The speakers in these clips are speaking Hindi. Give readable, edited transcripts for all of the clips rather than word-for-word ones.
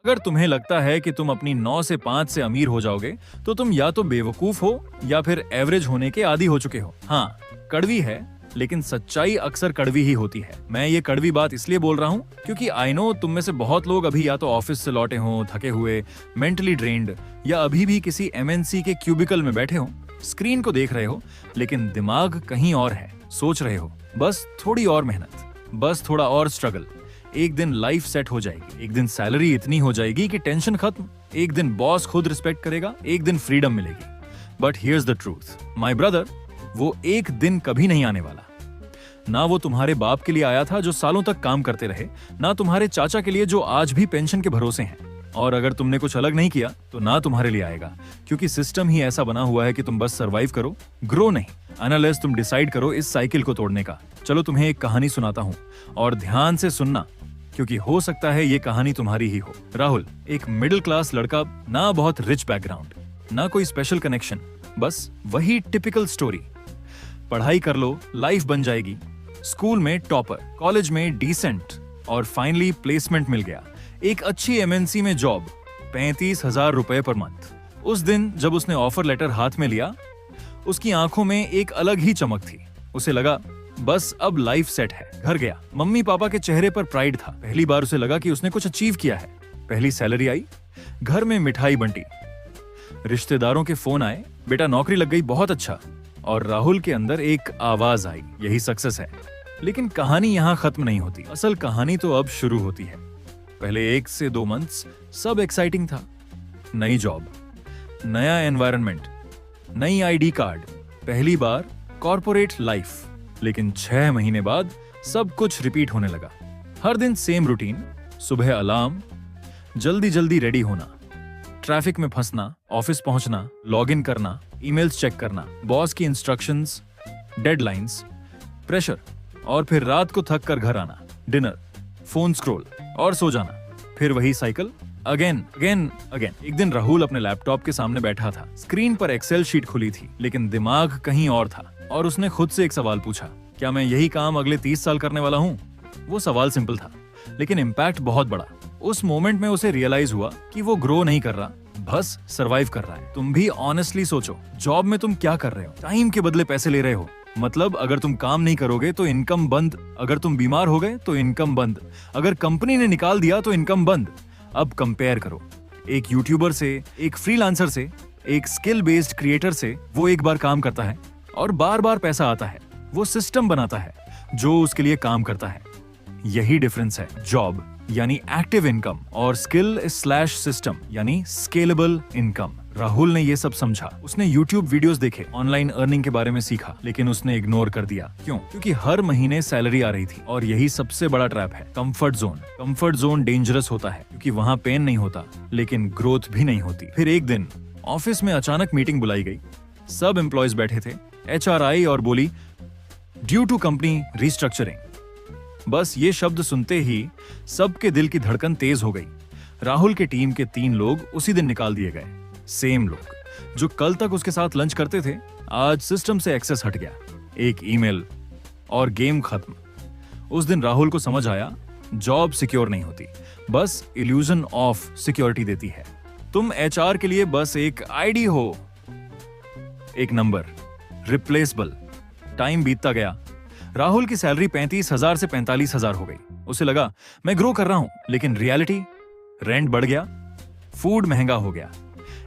अगर तुम्हें लगता है कि तुम अपनी 9 से 5 से अमीर हो जाओगे, तो तुम या तो बेवकूफ हो या फिर एवरेज होने के आदी हो चुके हो। हाँ, कड़वी है, लेकिन सच्चाई अक्सर कड़वी ही होती है। मैं ये कड़वी बात इसलिए बोल रहा हूँ क्योंकि आई नो तुम में से बहुत लोग अभी या तो ऑफिस से लौटे हो, थके हुए, मेंटली ड्रेन्ड, या अभी भी किसी एमएनसी के क्यूबिकल में बैठे हो, स्क्रीन को देख रहे हो, लेकिन दिमाग कहीं और है। सोच रहे हो बस थोड़ी और मेहनत, बस थोड़ा और स्ट्रगल, एक दिन लाइफ सेट हो जाएगी, एक दिन सैलरी इतनी हो जाएगी कि टेंशन खत्म, एक दिन बॉस खुद रिस्पेक्ट करेगा, एक दिन फ्रीडम मिलेगी। But here's the truth my brother, वो एक दिन कभी नहीं आने वाला। ना वो तुम्हारे बाप के लिए आया था जो सालों तक काम करते रहे, ना तुम्हारे चाचा के लिए जो आज भी पेंशन के भरोसे हैं। और अगर तुमने कुछ अलग नहीं किया तो ना तुम्हारे लिए आएगा, क्योंकि सिस्टम ही ऐसा बना हुआ है कि तुम बस सरवाइव करो, ग्रो नहीं, अनलेस तुम डिसाइड करो इस साइकिल को तोड़ने का। चलो तुम्हें एक कहानी सुनाता हूँ और ध्यान से सुनना, क्योंकि हो सकता है ये कहानी तुम्हारी ही हो। राहुल एक मिडिल क्लास लड़का, ना बहुत रिच बैकग्राउंड, ना कोई स्पेशल कनेक्शन, बस वही टिपिकल स्टोरी। पढ़ाई कर लो, लाइफ बन जाएगी, स्कूल में टॉपर, कॉलेज में डिसेंट, और फाइनली प्लेसमेंट मिल गया, एक अच्छी एमएनसी में जॉब, 35,000 रुपए पर मंथ। उस दिन जब उसने ऑफर लेटर हाथ में लिया, उसकी आंखों में एक अलग ही चमक थी। उसे लगा बस अब लाइफ सेट है। घर गया, मम्मी पापा के चेहरे पर प्राइड था। पहली बार उसे लगा कि उसने कुछ अचीव किया है। पहली सैलरी आई, घर में मिठाई बंटी, रिश्तेदारों के फोन आए, बेटा नौकरी लग गई, बहुत अच्छा। और राहुल के अंदर एक आवाज आई, यही सक्सेस है। लेकिन कहानी यहाँ खत्म नहीं होती। असल कहानी तो अब शुरू होती है। पहले 1 से 2 मंथ्स सब एक्साइटिंग था। नई जॉब, नया एनवायरनमेंट, नई आईडी कार्ड, पहली बार कॉर्पोरेट लाइफ। लेकिन 6 महीने बाद सब कुछ रिपीट होने लगा। हर दिन सेम रूटीन, सुबह अलार्म, जल्दी जल्दी रेडी होना, ट्रैफिक में फंसना, ऑफिस पहुंचना, लॉगिन करना, ईमेल्स चेक करना, बॉस की इंस्ट्रक्शंस, डेडलाइंस, प्रेशर, और फिर रात को थक कर घर आना, डिनर, फोन स्क्रॉल और सो जाना। फिर वही साइकिल अगेन अगेन अगेन। एक दिन राहुल अपने लैपटॉप के सामने बैठा था। स्क्रीन पर एक्सेल शीट खुली थी, लेकिन दिमाग कहीं और था। और उसने खुद से एक सवाल पूछा, क्या मैं यही काम अगले 30 साल करने वाला हूँ? वो सवाल सिंपल था, लेकिन इम्पैक्ट बहुत बड़ा। उस मोमेंट में उसे रियलाइज हुआ कि वो ग्रो नहीं कर रहा, बस सरवाइव कर रहा है। तुम भी ऑनेस्टली सोचो, जॉब में तुम क्या कर रहे हो? टाइम के बदले पैसे ले रहे हो। मतलब अगर तुम काम नहीं करोगे तो इनकम बंद, अगर तुम बीमार हो गए तो इनकम बंद, अगर कंपनी ने निकाल दिया तो इनकम बंद। अब कंपेयर करो, एक यूट्यूबर से, एक फ्रीलांसर से, एक स्किल बेस्ड क्रिएटर से। वो एक बार काम करता है और बार बार पैसा आता है। वो सिस्टम बनाता है जो उसके लिए काम करता है। यही डिफरेंस है जॉब यानी एक्टिव इनकम और स्किल स्लैश सिस्टम यानी स्केलेबल इनकम। राहुल ने ये सब समझा। उसने YouTube वीडियोस देखे, ऑनलाइन अर्निंग के बारे में सीखा, लेकिन उसने इग्नोर कर दिया। क्यों? क्योंकि हर महीने सैलरी आ रही थी। और यही सबसे बड़ा ट्रैप है, comfort zone. Comfort zone dangerous होता है क्योंकि वहां पेन नहीं होता, लेकिन ग्रोथ भी नहीं होती। फिर एक दिन ऑफिस में अचानक मीटिंग बुलाई गई। सब एम्प्लॉयज बैठे थे। HR आई और बोली, ड्यू टू कंपनी रीस्ट्रक्चरिंग। बस ये शब्द सुनते ही सबके दिल की धड़कन तेज हो गई। राहुल के टीम के 3 लोग उसी दिन निकाल दिए गए। सेम लोग जो कल तक उसके साथ लंच करते थे, आज सिस्टम से एक्सेस हट गया। एक ईमेल और गेम खत्म। उस दिन राहुल को समझ आया, जॉब सिक्योर नहीं होती, बस इल्यूजन ऑफ सिक्योरिटी देती है। तुम HR के लिए बस एक आईडी हो, एक नंबर, रिप्लेसबल। टाइम बीतता गया। राहुल की सैलरी 35,000 से 45,000 हो गई। उसे लगा मैं ग्रो कर रहा हूं, लेकिन रियलिटी, रेंट बढ़ गया, फूड महंगा हो गया,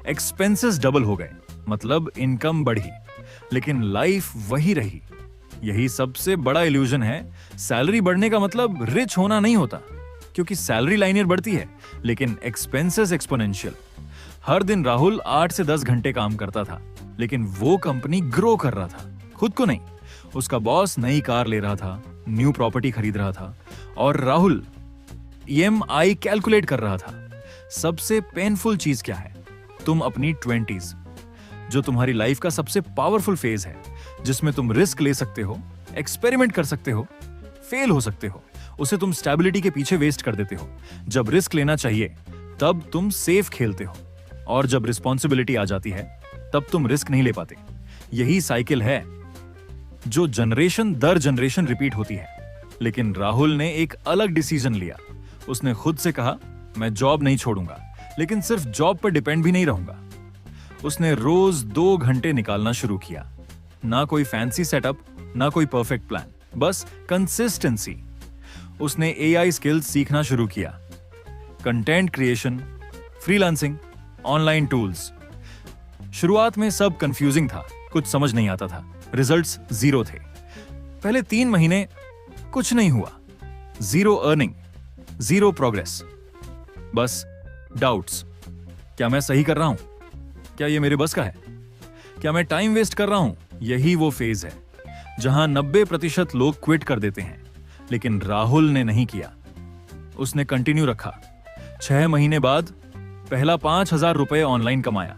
एक्सपेंसेस डबल हो गए। मतलब इनकम बढ़ी, लेकिन लाइफ वही रही। यही सबसे बड़ा इल्यूजन है। सैलरी बढ़ने का मतलब रिच होना नहीं होता, क्योंकि सैलरी लाइनियर बढ़ती है, लेकिन एक्सपेंसेस एक्सपोनेंशियल। हर दिन राहुल 8 से 10 घंटे काम करता था, लेकिन वो कंपनी ग्रो कर रहा था, खुद को नहीं। उसका बॉस नई कार ले रहा था, न्यू प्रॉपर्टी खरीद रहा था, और राहुल EMI कैलकुलेट कर रहा था। सबसे पेनफुल चीज क्या है? तुम अपनी 20s, जो तुम्हारी लाइफ का सबसे पावरफुल फेज है, जिसमें तुम रिस्क ले सकते हो, एक्सपेरिमेंट कर सकते हो, फेल हो सकते हो, उसे तुम स्टेबिलिटी के पीछे वेस्ट कर देते हो। जब रिस्क लेना चाहिए तब तुम सेफ खेलते हो, और जब रिस्पॉन्सिबिलिटी आ जाती है तब तुम रिस्क नहीं ले पाते। यही साइकिल है जो जनरेशन दर जनरेशन रिपीट होती है। लेकिन राहुल ने एक अलग डिसीजन लिया। उसने खुद से कहा, मैं जॉब नहीं छोड़ूंगा, लेकिन सिर्फ जॉब पर डिपेंड भी नहीं रहूंगा। उसने रोज 2 घंटे निकालना शुरू किया। ना कोई फैंसी सेटअप, ना कोई परफेक्ट प्लान, बस कंसिस्टेंसी। उसने एआई स्किल्स सीखना शुरू किया, content creation, freelancing, online tools. शुरुआत में सब कंफ्यूजिंग था, कुछ समझ नहीं आता था, रिजल्ट्स 0 थे। पहले 3 महीने कुछ नहीं हुआ, 0 अर्निंग, 0 प्रोग्रेस, बस डाउट्स। क्या मैं सही कर रहा हूं? क्या ये मेरे बस का है? क्या मैं टाइम वेस्ट कर रहा हूं? यही वो फेज है जहां 90% लोग क्विट कर देते हैं, लेकिन राहुल ने नहीं किया। उसने कंटिन्यू रखा। 6 महीने बाद पहला 5,000 रुपए ऑनलाइन कमाया।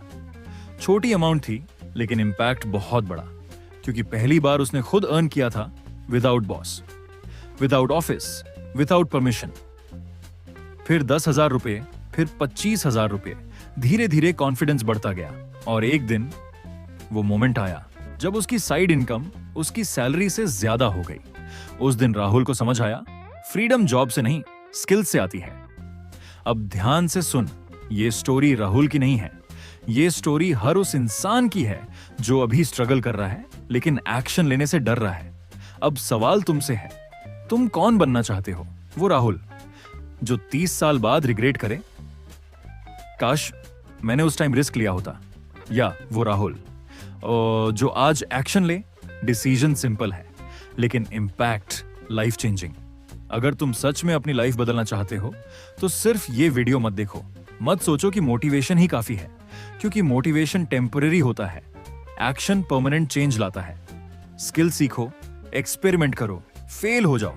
छोटी अमाउंट थी, लेकिन इंपैक्ट बहुत बड़ा, क्योंकि पहली बार उसने खुद अर्न किया था, without boss, without office, without permission. फिर 10,000 रुपए, फिर 25,000 रुपए। धीरे धीरे कॉन्फिडेंस बढ़ता गया, और एक दिन वो मोमेंट आया जब उसकी साइड इनकम उसकी सैलरी से ज्यादा हो गई। उस दिन राहुल को समझ आया, फ्रीडम जॉब से नहीं, स्किल से आती है। अब ध्यान से सुन, ये स्टोरी राहुल की नहीं है, ये स्टोरी हर उस इंसान की है जो अभी स्ट्रगल कर रहा है, लेकिन एक्शन लेने से डर रहा है। अब सवाल तुमसे है, तुम कौन बनना चाहते हो? वो राहुल जो 30 साल बाद रिग्रेट करे, काश मैंने उस टाइम रिस्क लिया होता, या वो राहुल जो आज एक्शन ले? डिसीजन सिंपल है, लेकिन इंपैक्ट लाइफ चेंजिंग। अगर तुम सच में अपनी लाइफ बदलना चाहते हो तो सिर्फ ये वीडियो मत देखो। मत सोचो कि मोटिवेशन ही काफी है, क्योंकि मोटिवेशन टेम्पररी होता है, एक्शन परमानेंट चेंज लाता है। स्किल सीखो, एक्सपेरिमेंट करो, फेल हो जाओ,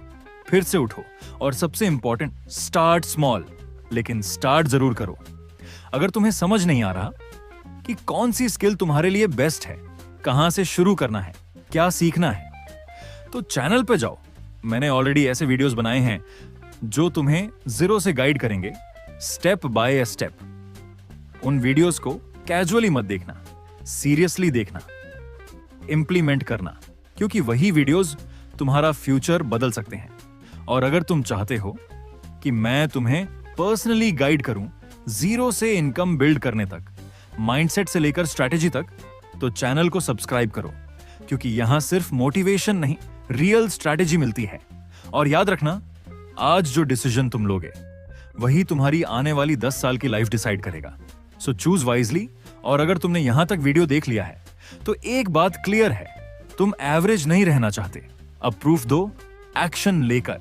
फिर से उठो, और सबसे इंपॉर्टेंट, स्टार्ट स्मॉल, लेकिन स्टार्ट जरूर करो। अगर तुम्हें समझ नहीं आ रहा कि कौन सी स्किल तुम्हारे लिए बेस्ट है, कहां से शुरू करना है, क्या सीखना है, तो चैनल पे जाओ। मैंने ऑलरेडी ऐसे वीडियोस बनाए हैं जो तुम्हें 0 से गाइड करेंगे, स्टेप बाय स्टेप। उन वीडियोस को कैजुअली मत देखना, सीरियसली देखना, इंप्लीमेंट करना, क्योंकि वही वीडियोस तुम्हारा फ्यूचर बदल सकते हैं। और अगर तुम चाहते हो कि मैं तुम्हें पर्सनली गाइड करूं 0 से इनकम बिल्ड करने तक, माइंडसेट से लेकर स्ट्रैटेजी तक, तो चैनल को सब्सक्राइब करो, क्योंकि यहां सिर्फ मोटिवेशन नहीं, रियल स्ट्रैटेजी मिलती है। और याद रखना, आज जो डिसीजन तुम लोगे वही तुम्हारी आने वाली 10 साल की लाइफ डिसाइड करेगा। So choose wisely. और अगर तुमने यहां तक वीडियो देख लिया है तो एक बात क्लियर है, तुम एवरेज नहीं रहना चाहते। अब प्रूफ दो, एक्शन लेकर।